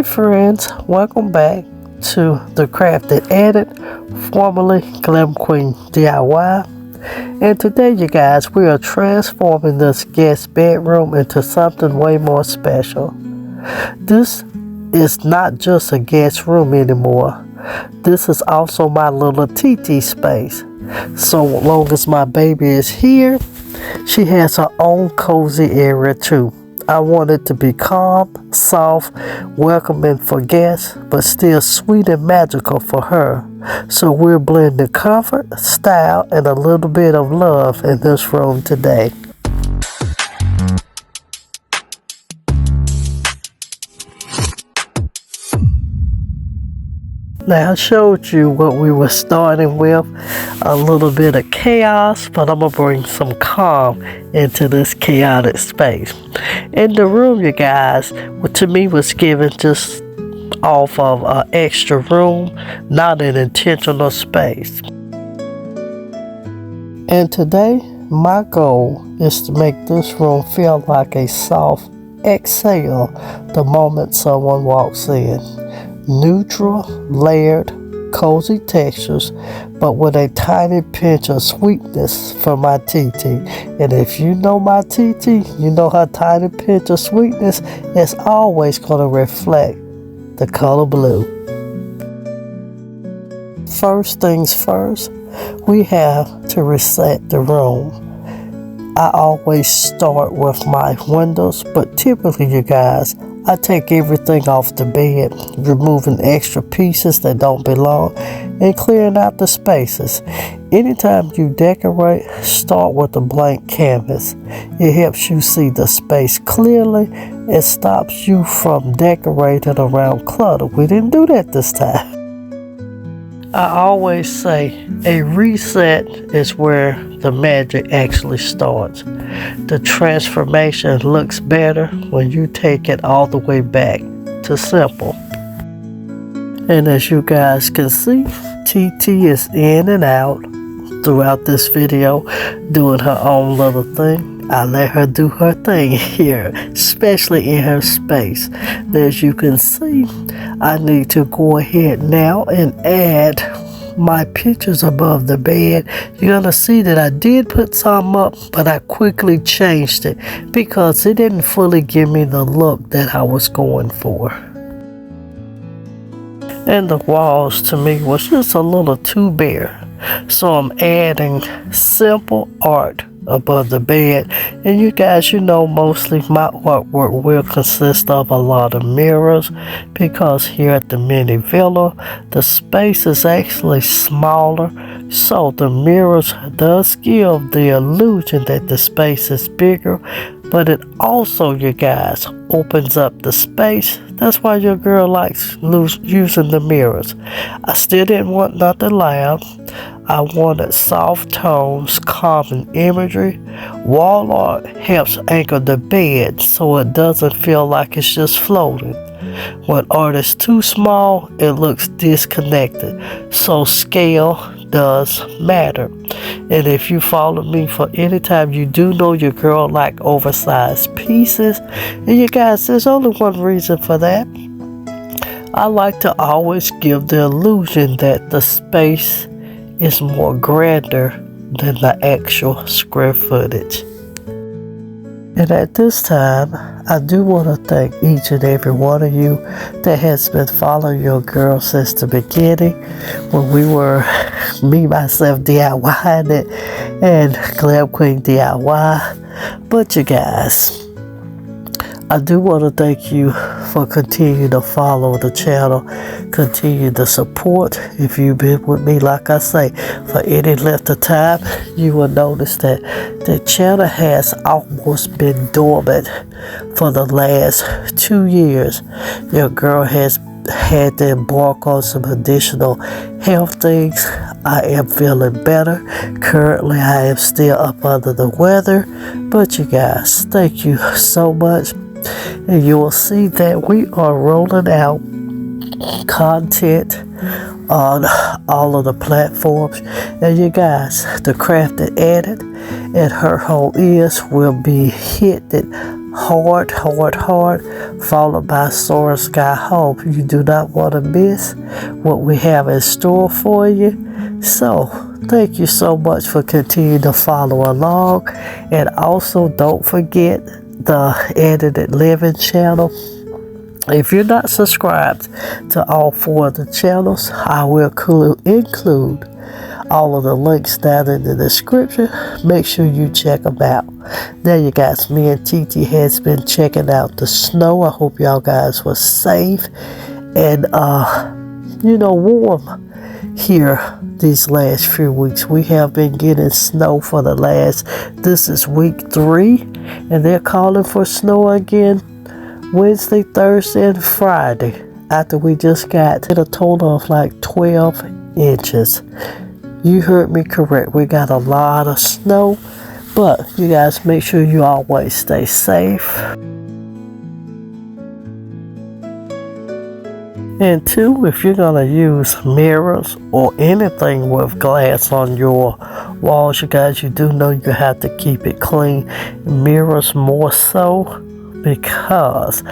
Hey friends, welcome back to the Crafted Edit, formerly Glam Queen DIY. And today you guys, we are transforming this guest bedroom into something way more special. This is not just a guest room anymore. This is also my little TT space. So long as my baby is here, she has her own cozy area too. I want it to be calm, soft, welcoming for guests, but still sweet and magical for her. So we're blending comfort, style, and a little bit of love in this room today. Now I showed you what we were starting with, a little bit of chaos, but I'm going to bring some calm into this chaotic space. In the room, you guys, what to me was given just off of an extra room, not an intentional space. And today, my goal is to make this room feel like a soft exhale the moment someone walks in. Neutral, layered, cozy textures, but with a tiny pinch of sweetness from my TT. And if you know my TT, you know her tiny pinch of sweetness is always going to reflect the color blue. First things first, we have to reset the room. I always start with my windows, but typically, you guys, I take everything off the bed, removing extra pieces that don't belong and clearing out the spaces. Anytime you decorate, start with a blank canvas. It helps you see the space clearly and stops you from decorating around clutter. We didn't do that this time. I always say a reset is where the magic actually starts. The transformation looks better when you take it all the way back to simple. And as you guys can see, TT is in and out throughout this video, doing her own little thing. I let her do her thing here, especially in her space. As you can see, I need to go ahead now and add my pictures above the bed. You're gonna see that I did put some up, but I quickly changed it because it didn't fully give me the look that I was going for. And the walls to me was just a little too bare. So I'm adding simple art above the bed. And you guys, you know, mostly my artwork will consist of a lot of mirrors because here at the mini villa, the space is actually smaller. So the mirrors does give the illusion that the space is bigger, but it also, you guys, opens up the space. That's why your girl likes using the mirrors. I still didn't want nothing loud. I wanted soft tones, calming imagery. Wall art helps anchor the bed so it doesn't feel like it's just floating. When art is too small, it looks disconnected. So scale does matter. And if you follow me for any time, you do know your girl like oversized pieces. And you guys, there's only one reason for that. I like to always give the illusion that the space is more grander than the actual square footage. And at this time, I do want to thank each and every one of you that has been following your girl since the beginning, when we were me, myself, DIYing it, and Glam Queen DIY. But you guys, I do want to thank you for continuing to follow the channel, continue to support. If you've been with me, like I say, for any length of time, you will notice that the channel has almost been dormant for the last 2 years. Your girl has had to embark on some additional health things. I am feeling better. Currently, I am still up under the weather. But you guys, thank you so much. And you will see that we are rolling out content on all of the platforms. And you guys, the Crafted Edit and her whole will be hitting hard, followed by Soaring Sky Hope. You do not want to miss what we have in store for you. So, thank you so much for continuing to follow along. And also, don't forget the Edited Living channel. If you're not subscribed to all 4 of the channels, I will include all of the links down in the description. Make sure you check them out. Now you guys, me and TT has been checking out the snow. I hope y'all guys were safe and warm here these last few weeks. We have been getting snow for this is week 3, and they're calling for snow again Wednesday, Thursday, and Friday, after we just got a total of like 12 inches. You heard me correct. We got a lot of snow, but you guys make sure you always stay safe. And 2, if you're going to use mirrors or anything with glass on your walls, you guys, you do know you have to keep it clean. Mirrors more so, because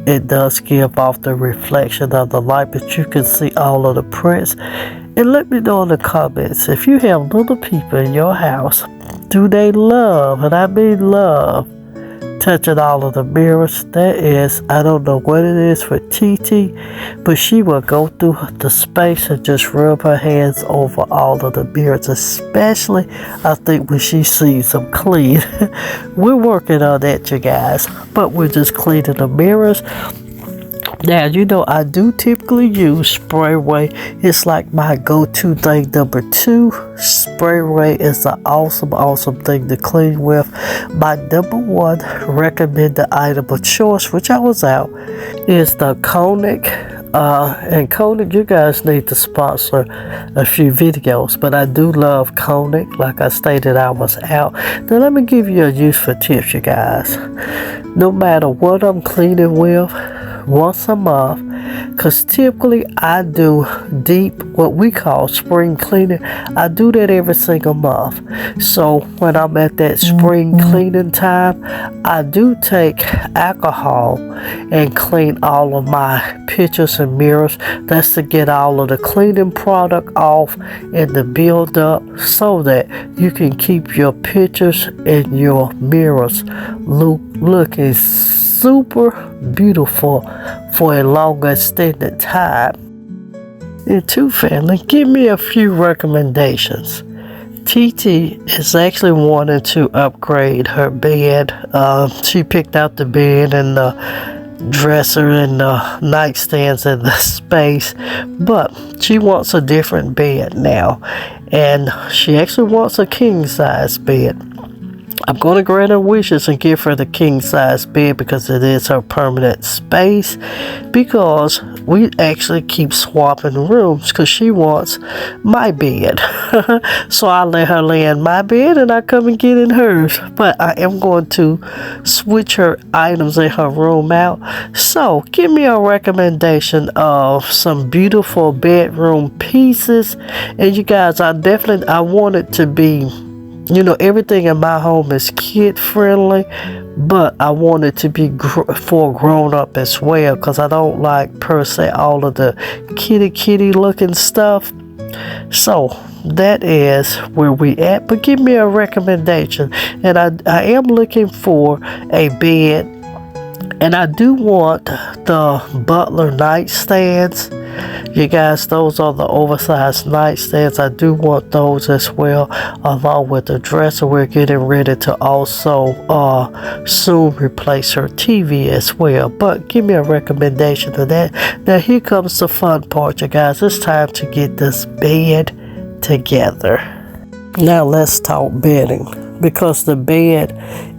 it does give off the reflection of the light, but you can see all of the prints. And let me know in the comments, if you have little people in your house, do they love, and I mean love, touching all of the mirrors? That is, I don't know what it is for TT, but she will go through the space and just rub her hands over all of the mirrors, especially I think when she sees them clean. We're working on that, you guys, but we're just cleaning the mirrors. Now, I do typically use spray ray. It's like my go-to thing. Number 2, spray ray is an awesome thing to clean with. My number 1 recommended item of choice, which I was out, is the Koenig. And Koenig, you guys need to sponsor a few videos, but I do love Koenig. Like I stated, I was out. Now, let me give you a useful tip, you guys. No matter what I'm cleaning with, once a month, because typically I do deep, what we call spring cleaning. I do that every single month. So when I'm at that spring cleaning time, I do take alcohol and clean all of my pictures and mirrors. That's to get all of the cleaning product off and to build up, so that you can keep your pictures and your mirrors looking super beautiful for a longer extended time. And 2, family, give me a few recommendations. TT is actually wanting to upgrade her bed. She picked out the bed and the dresser and the nightstands in the space, but she wants a different bed now, and she actually wants a king size bed. I'm going to grant her wishes and give her the king size bed, because it is her permanent space, because we actually keep swapping rooms, because she wants my bed. So I let her lay in my bed and I come and get in hers. But I am going to switch her items in her room out. So give me a recommendation of some beautiful bedroom pieces. And you guys, I want it to be, everything in my home is kid friendly, but I want it to be for grown up as well, because I don't like per se all of the kitty looking stuff. So that is where we at. But give me a recommendation. And I am looking for a bed, and I do want the Butler nightstands. You guys, those are the oversized nightstands. I do want those as well, along with the dresser. We're getting ready to also soon replace her TV as well. But give me a recommendation of that. Now here comes the fun part, you guys. It's time to get this bed together. Now let's talk bedding, because the bed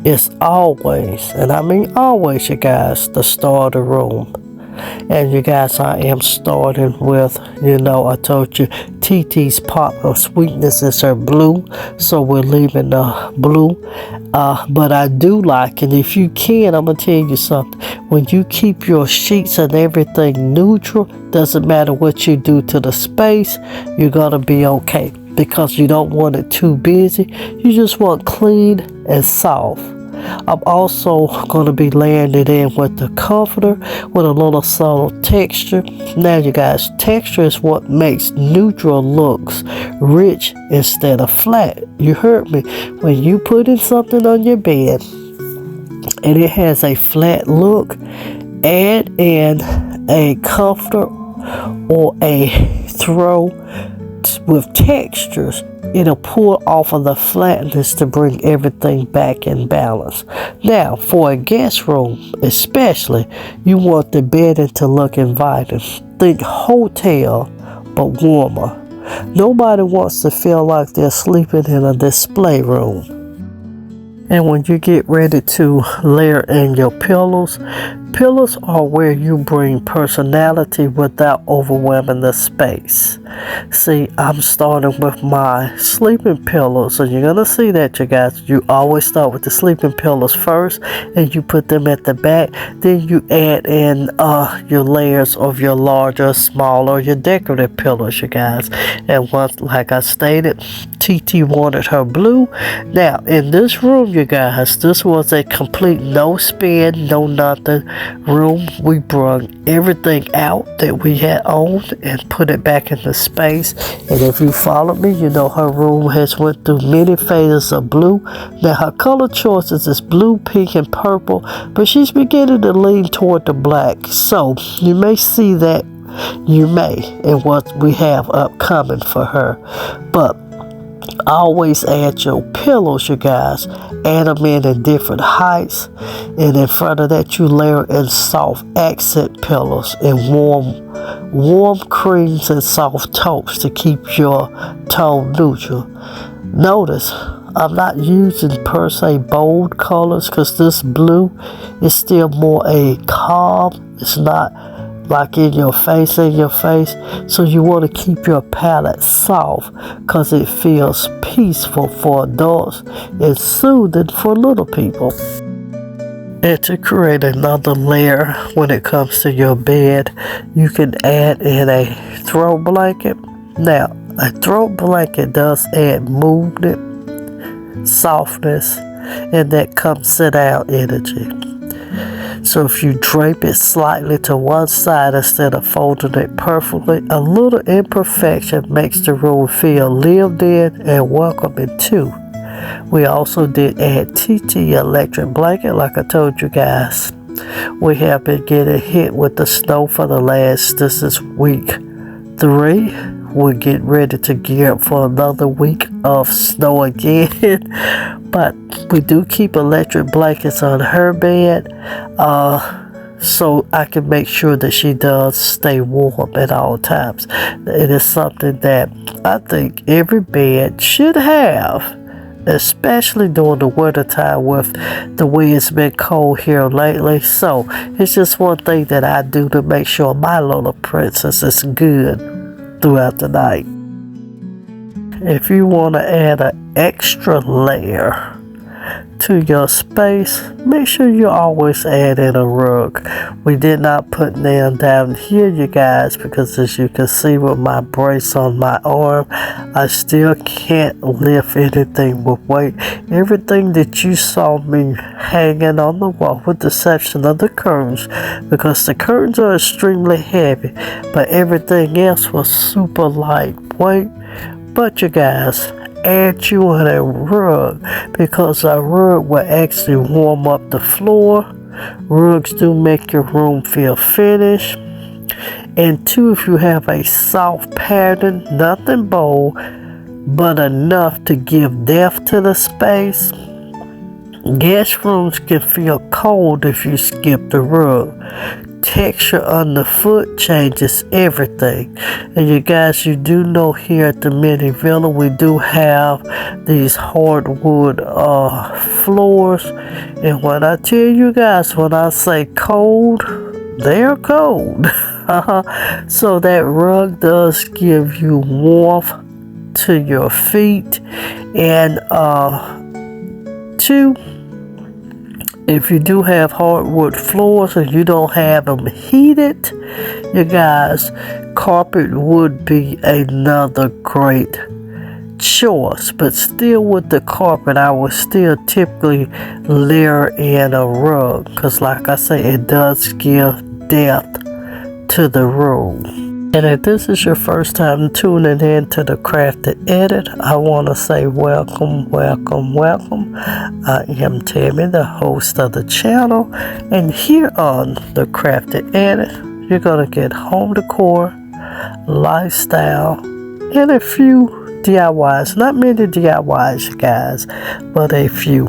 is always, and I mean always, you guys, the star of the room. And you guys, I am starting with, I told you TT's pop of sweetness is her blue, so we're leaving the blue. But I do like, and if you can, I'm gonna tell you something. When you keep your sheets and everything neutral, doesn't matter what you do to the space, you're gonna be okay, because you don't want it too busy. You just want clean and soft. I'm also going to be layering it in with the comforter with a little subtle texture. Now you guys, texture is what makes neutral looks rich instead of flat. You heard me. When you put in something on your bed and it has a flat look, add in a comforter or a throw with textures. It'll pull off of the flatness to bring everything back in balance. Now, for a guest room especially, you want the bedding to look inviting. Think hotel, but warmer. Nobody wants to feel like they're sleeping in a display room. And when you get ready to layer in your pillows, pillows are where you bring personality without overwhelming the space. See, I'm starting with my sleeping pillows, so you're going to see that, you guys. You always start with the sleeping pillows first, and you put them at the back. Then you add in your layers of your larger, smaller, your decorative pillows, you guys. And once, like I stated, TT wanted her blue. Now, in this room, you guys, this was a complete no spin, no nothing room. We brought everything out that we had owned and put it back in the space. And if you followed me, you know her room has went through many phases of blue. Now her color choices is blue, pink, and purple, but she's beginning to lean toward the black. So you may see that, you may, in what we have upcoming for her. But always add your pillows, you guys. Add them in different heights, and in front of that you layer in soft accent pillows and warm creams and soft taupes to keep your tone neutral. Notice I'm not using per se bold colors because this blue is still more a calm. It's not like in your face, so you want to keep your palette soft because it feels peaceful for adults and soothing for little people. And to create another layer when it comes to your bed, you can add in a throw blanket. Now, a throw blanket does add movement, softness, and that comes sit down energy. So if you drape it slightly to one side instead of folding it perfectly, a little imperfection makes the room feel lived in and welcoming too. We also did add TT electric blanket like I told you guys. We have been getting hit with the snow for this is week 3. We're getting ready to gear up for another week of snow again. But we do keep electric blankets on her bed so I can make sure that she does stay warm at all times. It is something that I think every bed should have, especially during the winter time with the way it's been cold here lately. So it's just one thing that I do to make sure my little princess is good throughout the night. If you want to add an extra layer to your space, make sure you always add in a rug. We did not put them down here, you guys, because as you can see with my brace on my arm, I still can't lift anything with weight. Everything that you saw me hanging on the wall, with the exception of the curtains, because the curtains are extremely heavy, but everything else was super lightweight. But you guys, add you in a rug, because a rug will actually warm up the floor. Rugs do make your room feel finished. And 2, if you have a soft pattern, nothing bold, but enough to give depth to the space. Guest rooms can feel cold if you skip the rug. Texture underfoot changes everything. And you guys, you do know here at the mini villa we do have these hardwood floors, and when I tell you guys, when I say cold, they're cold. So that rug does give you warmth to your feet. And 2, if you do have hardwood floors and you don't have them heated, you guys, carpet would be another great choice, but still with the carpet I would still typically layer in a rug, because like I say, it does give depth to the room. And if this is your first time tuning in to the Crafted Edit, I want to say welcome, welcome, welcome. I am Tammy, the host of the channel, and here on the Crafted Edit, you're going to get home decor, lifestyle, and a few DIYs. Not many DIYs, guys, but a few.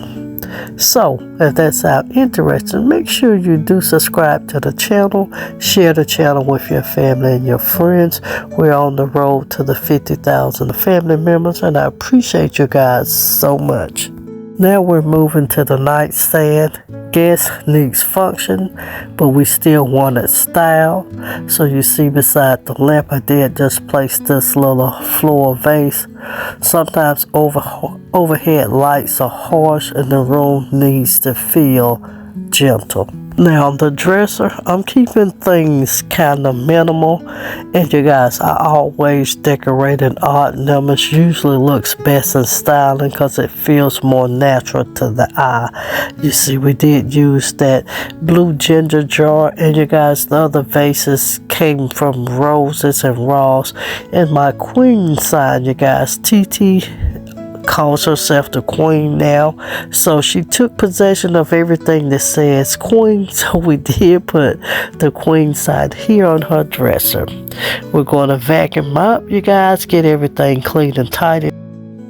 So, if that sounds interesting, make sure you do subscribe to the channel, share the channel with your family and your friends. We're on the road to the 50,000 family members, and I appreciate you guys so much. Now we're moving to the nightstand. Guest needs function, but we still wanted style. So you see beside the lamp, I did just place this little floor vase. Sometimes overhead lights are harsh and the room needs to feel gentle. Now the dresser, I'm keeping things kind of minimal, and you guys, I always decorate in odd numbers. Usually looks best in styling because it feels more natural to the eye. You see, we did use that blue ginger jar, and you guys, the other vases came from roses and raws. And my queen sign, you guys, TT calls herself the queen now, so she took possession of everything that says queen, so we did put the queen sign here on her dresser. We're going to vacuum up, you guys, get everything clean and tidy.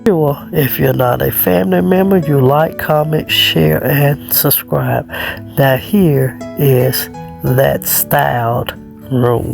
If you're not a family member, you like, comment, share, and subscribe. Now here is that styled room.